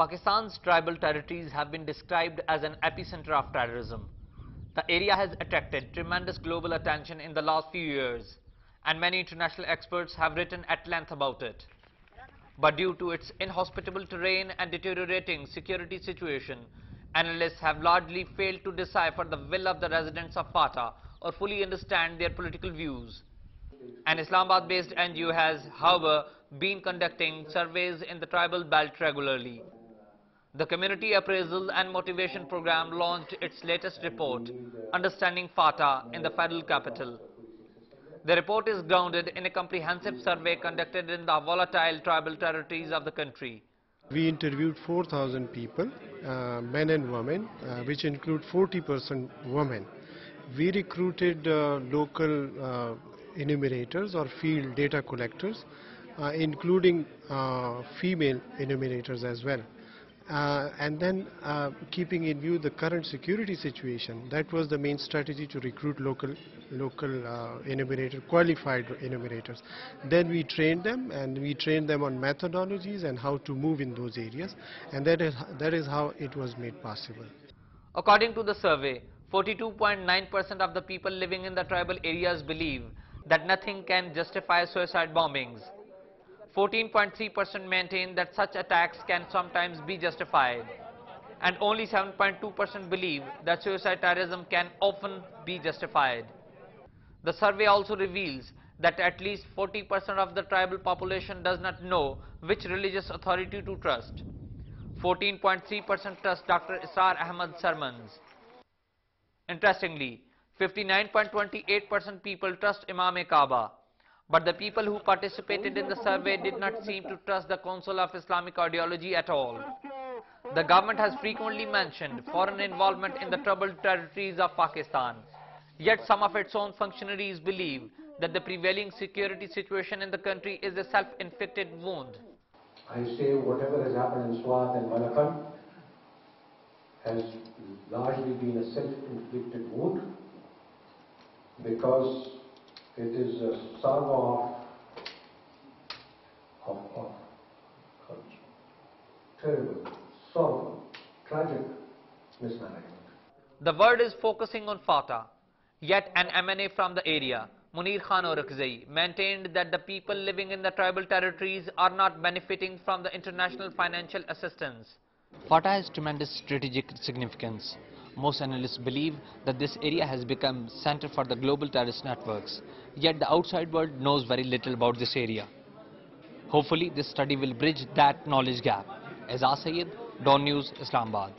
Pakistan's tribal territories have been described as an epicenter of terrorism. The area has attracted tremendous global attention in the last few years, and many international experts have written at length about it. But due to its inhospitable terrain and deteriorating security situation, analysts have largely failed to decipher the will of the residents of FATA or fully understand their political views. An Islamabad-based NGO has, however, been conducting surveys in the tribal belt regularly. The Community Appraisal and Motivation Program launched its latest report, Understanding FATA, in the Federal Capital. The report is grounded in a comprehensive survey conducted in the volatile tribal territories of the country. We interviewed 4,000 people, men and women, which include 40% women. We recruited local enumerators or field data collectors, including female enumerators as well. And then keeping in view the current security situation, that was the main strategy to recruit local enumerator, qualified enumerators. Then we trained them, and we trained them on methodologies and how to move in those areas, and that is how it was made possible. According to the survey, 42.9% of the people living in the tribal areas believe that nothing can justify suicide bombings. 14.3% maintain that such attacks can sometimes be justified, and only 7.2% believe that suicide terrorism can often be justified. The survey also reveals that at least 40% of the tribal population does not know which religious authority to trust. 14.3% trust Dr. Israr Ahmad's sermons. Interestingly, 59.28% people trust Imam-e-Kaaba. But the people who participated in the survey did not seem to trust the Council of Islamic Ideology at all. The government has frequently mentioned foreign involvement in the troubled territories of Pakistan. Yet some of its own functionaries believe that the prevailing security situation in the country is a self-inflicted wound. I say whatever has happened in Swat and Malakand has largely been a self-inflicted wound, because it is a saga of terrible, sorrowful, tragic mismanagement. The world is focusing on FATA, yet an MNA from the area, Munir Khan Orakzai, maintained that the people living in the tribal territories are not benefiting from the international financial assistance. FATA has tremendous strategic significance. Most analysts believe that this area has become center for the global terrorist networks, yet the outside world knows very little about this area. Hopefully, this study will bridge that knowledge gap. Azaz Sayed, Dawn News, Islamabad.